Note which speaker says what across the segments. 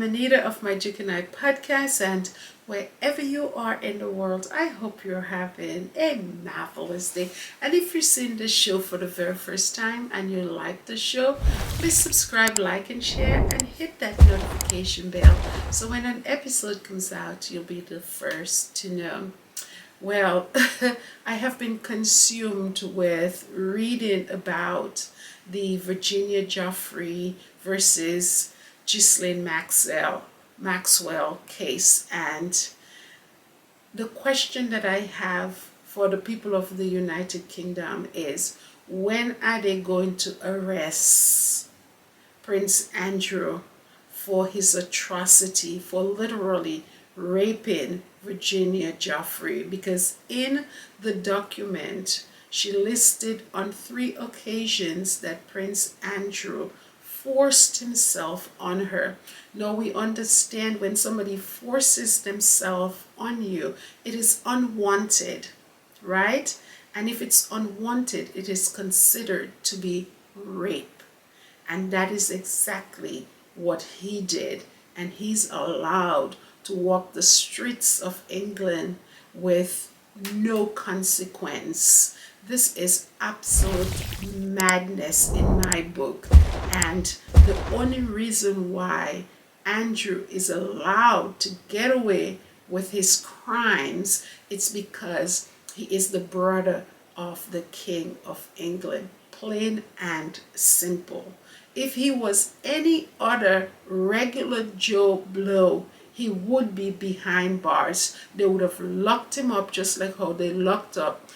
Speaker 1: Anita of My Chicken Eye podcast, and wherever you are in the world, I hope you're having a marvelous day. And if you're seeing this show for the very first time and you like the show, please subscribe, like, and share, and hit that notification bell so when an episode comes out, you'll be the first to know. Well, I have been consumed with reading about the Virginia Giuffre versus Ghislaine Maxwell case, and the question that I have for the people of the United Kingdom is, when are they going to arrest Prince Andrew for his atrocity, for literally raping Virginia Giuffre? Because in the document she listed on 3 occasions that Prince Andrew forced himself on her. Now we understand when somebody forces themselves on you, it is unwanted, right? And if it's unwanted, it is considered to be rape. And that is exactly what he did. And he's allowed to walk the streets of England with no consequence. This is absolute madness in my book. And the only reason why Andrew is allowed to get away with his crimes, it's because he is the brother of the King of England. Plain and simple. If he was any other regular Joe Blow, he would be behind bars. They would have locked him up just like how they locked up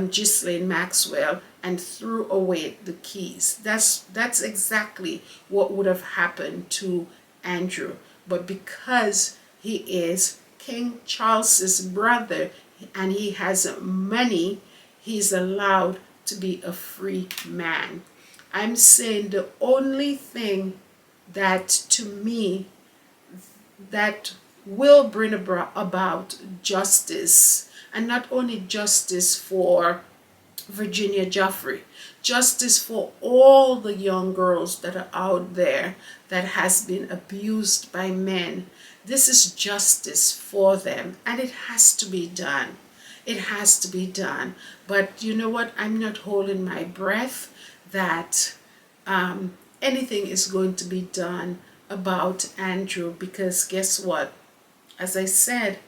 Speaker 1: Ghislaine Maxwell and threw away the keys. That's exactly what would have happened to Andrew. But because he is King Charles's brother and he has money, he's allowed to be a free man. I'm saying the only thing that to me that will bring about justice, and not only justice for Virginia Giuffre, justice for all the young girls that are out there that has been abused by men. This is justice for them, and it has to be done. It has to be done. But you know what? I'm not holding my breath that anything is going to be done about Andrew, because guess what? As I said,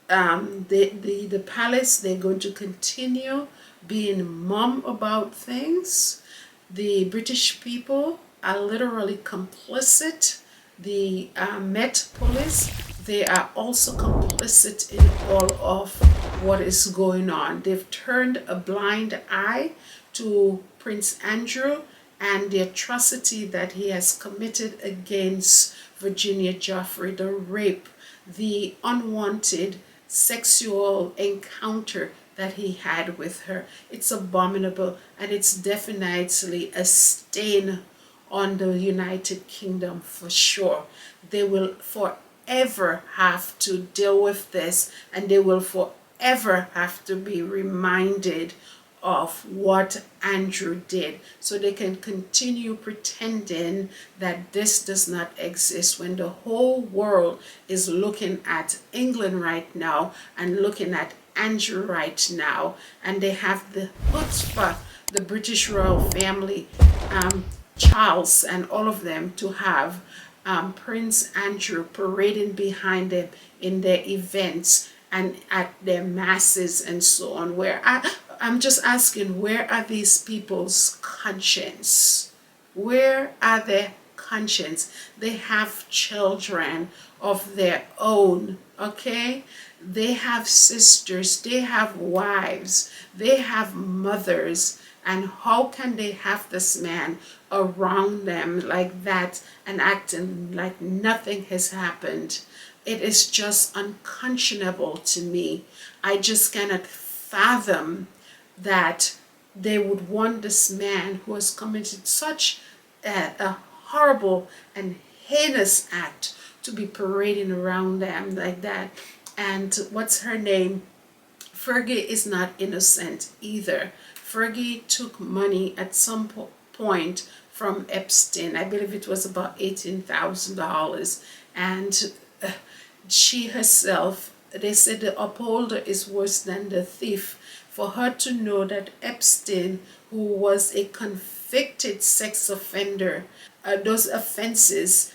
Speaker 1: the palace, they're going to continue being mum about things. The British people are literally complicit. The Met Police, they are also complicit in all of what is going on. They've turned a blind eye to Prince Andrew and the atrocity that he has committed against Virginia Giuffre, the rape, the unwanted sexual encounter that he had with her. It's abominable, and it's definitely a stain on the United Kingdom for sure. They will forever have to deal with this, and they will forever have to be reminded of what Andrew did, so they can continue pretending that this does not exist when the whole world is looking at England right now and looking at Andrew right now, and they have the chutzpah, the British royal family, Charles and all of them, to have Prince Andrew parading behind them in their events and at their masses and so on, where I'm just asking, where are these people's conscience? Where are their conscience? They have children of their own, okay? They have sisters, they have wives, they have mothers, and how can they have this man around them like that and acting like nothing has happened? It is just unconscionable to me. I just cannot fathom that they would want this man who has committed such a horrible and heinous act to be parading around them like that. And what's her name? Fergie is not innocent either. Fergie took money at some point from Epstein. I believe it was about $18,000. And she herself, they said the upholder is worse than the thief. For her to know that Epstein, who was a convicted sex offender, those offenses,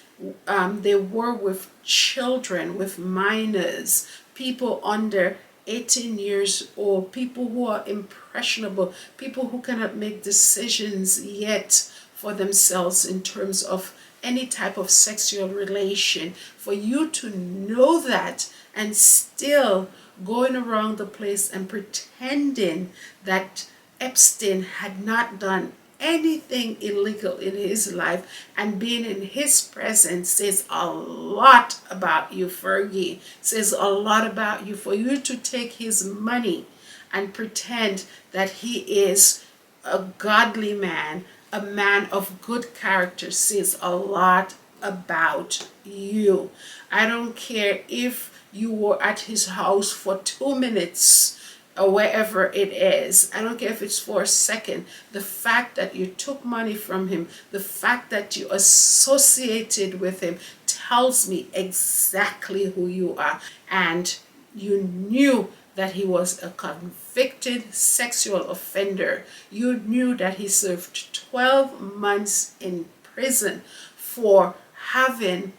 Speaker 1: they were with children, with minors, people under 18 years old, people who are impressionable, people who cannot make decisions yet for themselves in terms of any type of sexual relation. For you to know that and still going around the place and pretending that Epstein had not done anything illegal in his life, and being in his presence says a lot about you, Fergie. Says a lot about you. For you to take his money and pretend that he is a godly man, a man of good character, says a lot about you. I don't care if you were at his house for 2 minutes or wherever it is. I don't care if it's for a second. The fact that you took money from him, the fact that you associated with him, tells me exactly who you are. And you knew that he was a convicted sexual offender. You knew that he served 12 months in prison for having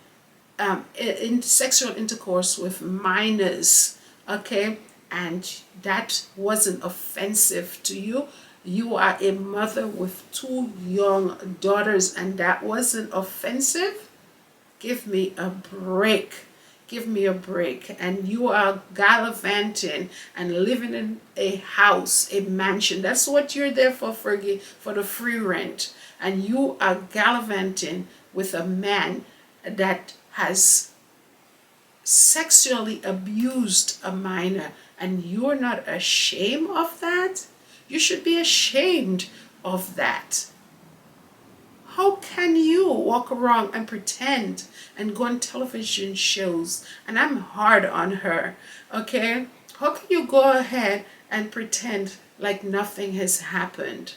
Speaker 1: in sexual intercourse with minors. Okay, and that wasn't offensive to you. You are a mother with 2 young daughters, and that wasn't offensive. Give me a break. Give me a break. And you are gallivanting and living in a house, a mansion. That's what you're there for, Fergie, for the free rent. And you are gallivanting with a man that has sexually abused a minor, and you're not ashamed of that? You should be ashamed of that. How can you walk around and pretend and go on television shows? And I'm hard on her, okay? How can you go ahead and pretend like nothing has happened?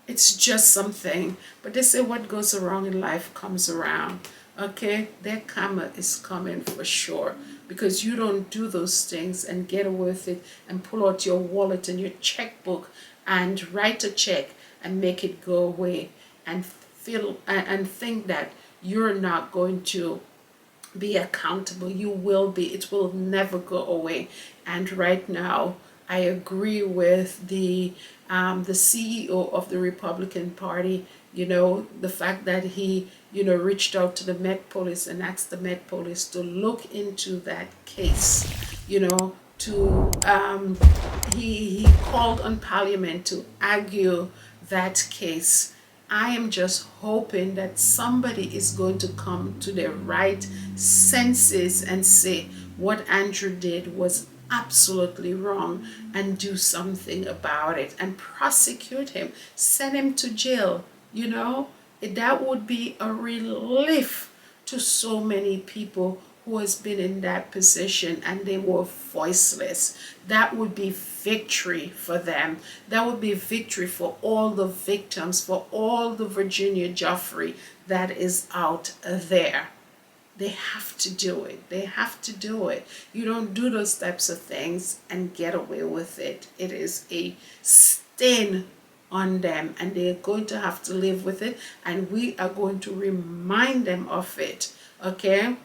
Speaker 1: It's just something. But they say what goes around in life comes around. Okay, their karma is coming for sure, because you don't do those things and get away with it and pull out your wallet and your checkbook and write a check and make it go away and feel and think that you're not going to be accountable. You will be. It will never go away. And right now, I agree with the CEO of the Republican Party. You know, the fact that he, you know, reached out to the Met Police and asked the Met Police to look into that case. You know, to he called on Parliament to argue that case. I am just hoping that somebody is going to come to their right senses and say what Andrew did was absolutely wrong and do something about it and prosecute him, send him to jail. You know, that would be a relief to so many people who has been in that position and they were voiceless. That would be victory for them. That would be victory for all the victims, for all the Virginia Joffrey that is out there. They have to do it. They have to do it. You don't do those types of things and get away with it. It is a stain on them, and they're going to have to live with it, and we are going to remind them of it. Okay,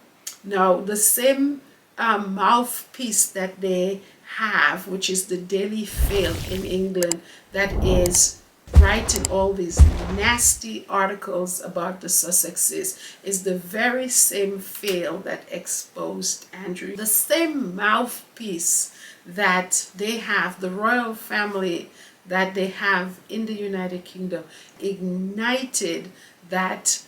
Speaker 1: now the same mouthpiece that they have, which is the Daily Mail in England, that is writing all these nasty articles about the Sussexes, is the very same Mail that exposed Andrew. The same mouthpiece that they have, the royal family that they have in the United Kingdom, ignited that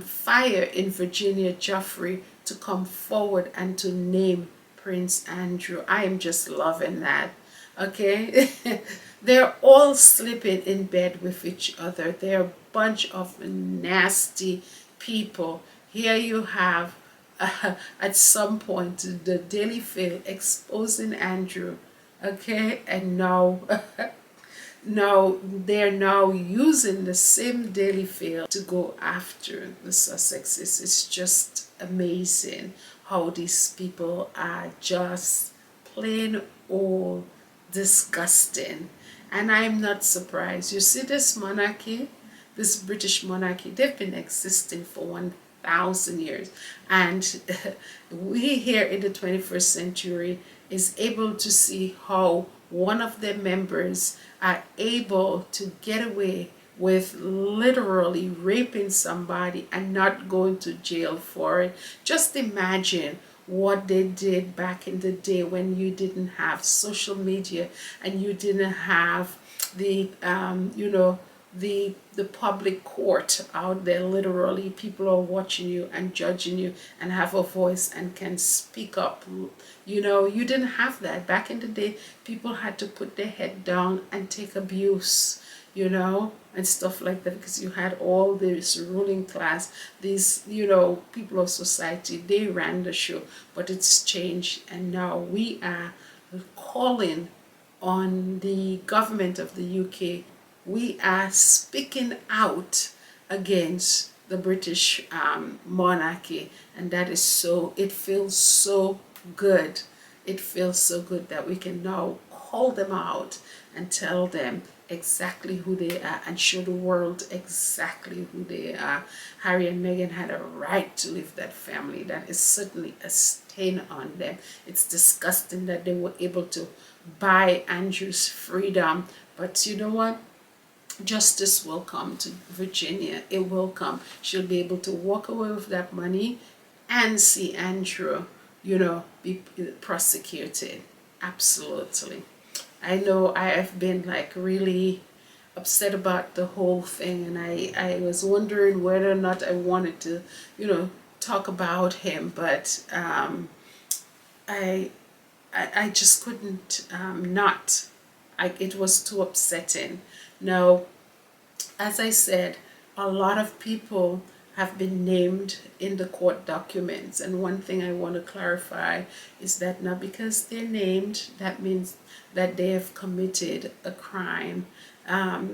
Speaker 1: fire in Virginia Joffrey to come forward and to name Prince Andrew. I am just loving that. Okay, they're all sleeping in bed with each other. They're a bunch of nasty people. Here you have at some point the Daily Mail exposing Andrew. Okay, and now now they're now using the same daily field to go after the Sussexes. It's just amazing how these people are just plain old disgusting. And I'm not surprised. You see, this monarchy, this British monarchy, they've been existing for 1,000 years. And we here in the 21st century is able to see how one of their members are able to get away with literally raping somebody and not going to jail for it. Just imagine what they did back in the day when you didn't have social media and you didn't have the the public court out there. Literally people are watching you and judging you and have a voice and can speak up. You didn't have that back in the day. People had to put their head down and take abuse, and stuff like that, because you had all this ruling class, these people of society, they ran the show. But it's changed, and now we are calling on the government of the UK. We are speaking out against the British monarchy, and that is so, it feels so good. It feels so good that we can now call them out and tell them exactly who they are and show the world exactly who they are. Harry and Meghan had a right to leave that family. That is certainly a stain on them. It's disgusting that they were able to buy Andrew's freedom. But you know what? Justice will come to Virginia. It will come. She'll be able to walk away with that money and see Andrew, be prosecuted. Absolutely. I know I have been like really upset about the whole thing, and I was wondering whether or not I wanted to, talk about him, but I, I just couldn't not. It was too upsetting. Now, as I said, a lot of people have been named in the court documents. And one thing I want to clarify is that not because they're named, that means that they have committed a crime.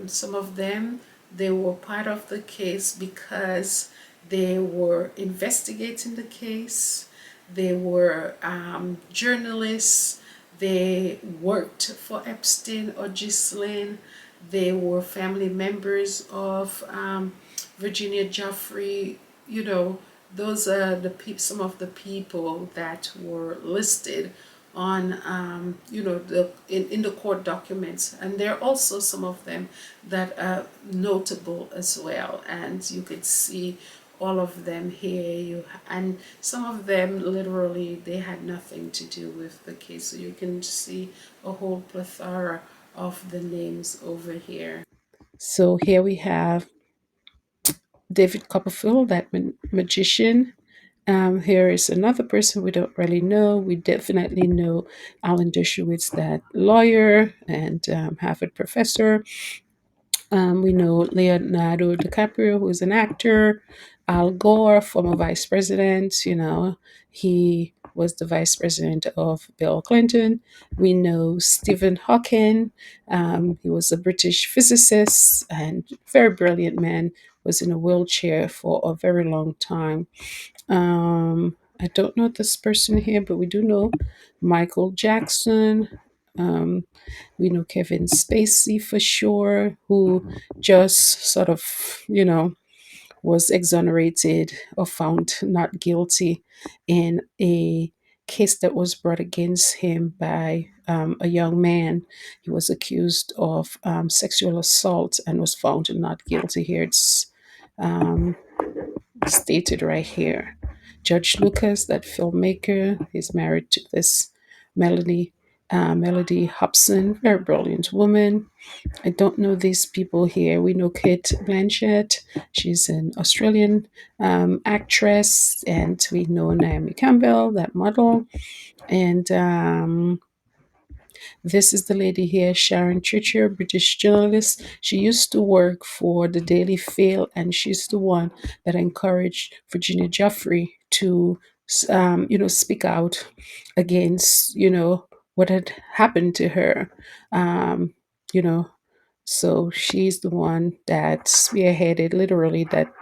Speaker 1: Some of them, they were part of the case because they were investigating the case. They were journalists. They worked for Epstein or Ghislaine. They were family members of Virginia Joffrey. Those are some of the people that were listed on in the court documents, and there are also some of them that are notable as well, and you could see all of them here. And some of them literally they had nothing to do with the case, so you can see a whole plethora of the names over here. So here we have David Copperfield, that magician. Here is another person we don't really know. We definitely know Alan Dershowitz, that lawyer and Harvard professor. We know Leonardo DiCaprio, who is an actor. Al Gore, former vice president. He was the vice president of Bill Clinton. We know Stephen Hawking. He was a British physicist and very brilliant man. Was in a wheelchair for a very long time. I don't know this person here, but we do know Michael Jackson. Um, we know Kevin Spacey for sure, who just sort of, was exonerated or found not guilty in a case that was brought against him by a young man. He was accused of sexual assault and was found not guilty. Here it's um, stated right here. Judge Lucas, that filmmaker, is married to this Melody Hobson, very brilliant woman. I don't know these people here. We know Kate Blanchett. She's an Australian actress, and we know Naomi Campbell, that model. And this is the lady here, Sharon Churchill, British journalist. She used to work for the Daily Fail, and she's the one that encouraged Virginia Joffrey to, speak out against, what had happened to her. Um, you know, So she's the one that spearheaded, literally, that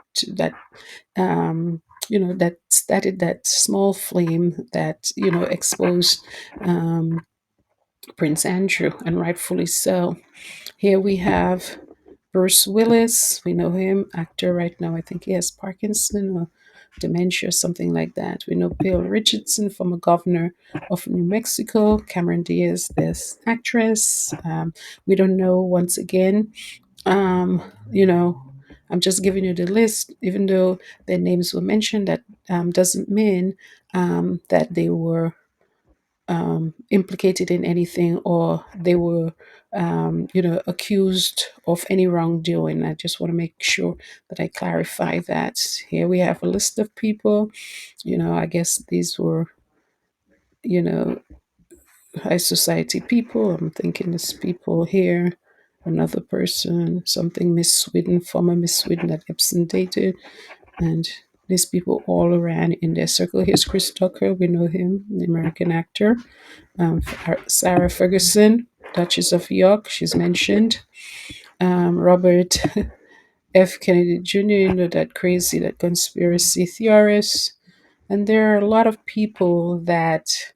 Speaker 1: um, that started that small flame that exposed Prince Andrew, and rightfully so. Here we have Bruce Willis. We know him, actor right now. I think he has Parkinson or dementia, or something like that. We know Bill Richardson, former governor of New Mexico. Cameron Diaz, this actress. We don't know, once again. Um, you know, I'm just giving you the list, even though their names were mentioned. That doesn't mean that they were implicated in anything, or they were, accused of any wrongdoing. I just want to make sure that I clarify that. Here we have a list of people. I guess these were, you know, high society people. I'm thinking this people here. Another person, something Miss Sweden, former Miss Sweden that Epstein dated, and these people all around in their circle. Here's Chris Tucker. We know him, the American actor. Sarah Ferguson, Duchess of York, she's mentioned. Robert F. Kennedy Jr., that crazy, that conspiracy theorist. And there are a lot of people that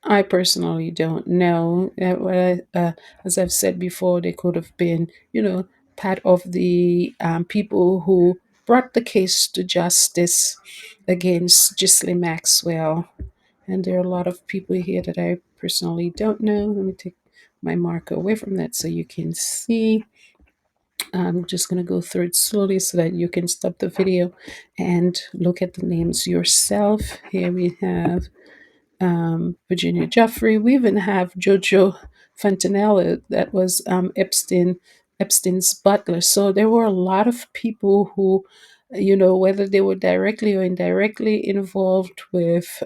Speaker 1: I personally don't know. As I've said before, they could have been, part of the people who brought the case to justice against Ghislaine Maxwell. And there are a lot of people here that I personally don't know. Let me take my marker away from that so you can see. I'm just going to go through it slowly so that you can stop the video and look at the names yourself. Here we have Virginia Jeffrey. We even have Jojo Fontanella, that was Epstein's butler. So there were a lot of people who, whether they were directly or indirectly involved with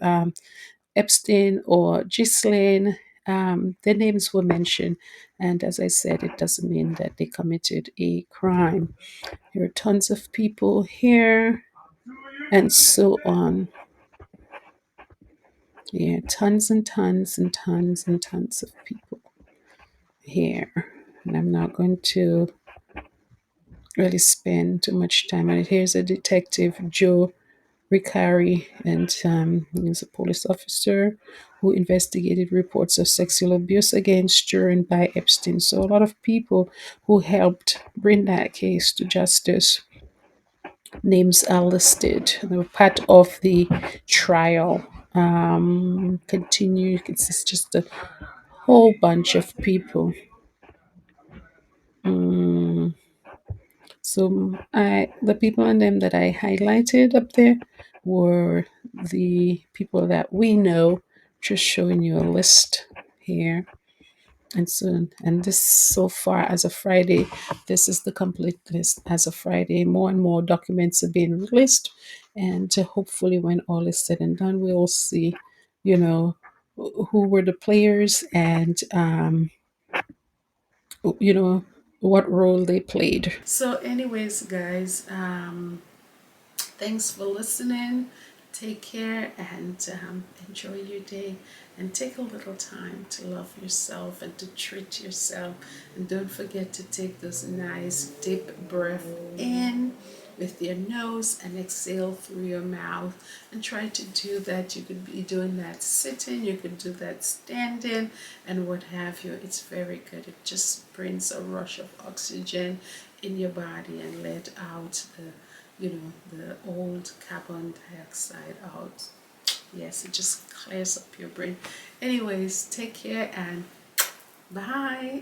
Speaker 1: Epstein or Ghislaine. Their names were mentioned, and as I said, it doesn't mean that they committed a crime. There are tons of people here, and so on. Yeah, tons and tons and tons and tons of people here. And I'm not going to really spend too much time on it. Here's a detective, Joe Ricari, and he's a police officer who investigated reports of sexual abuse against children by Epstein. So a lot of people who helped bring that case to justice, names are listed. They were part of the trial. Continue. It's just a whole bunch of people. Mm, so the people on them that I highlighted up there were the people that we know. Just showing you a list here. And this, so far, as of Friday, this is the complete list. As of Friday, more and more documents are being released, and hopefully, when all is said and done, we will see, you know, who were the players, and you know what role they played. So, anyways, guys, thanks for listening. Take care, and enjoy your day. And take a little time to love yourself and to treat yourself. And don't forget to take those nice deep breath in with your nose and exhale through your mouth. And try to do that. You could be doing that sitting, you could do that standing, and what have you. It's very good. It just brings a rush of oxygen in your body and let out the old carbon dioxide out. Yes, it just clears up your brain. Anyways, take care and bye.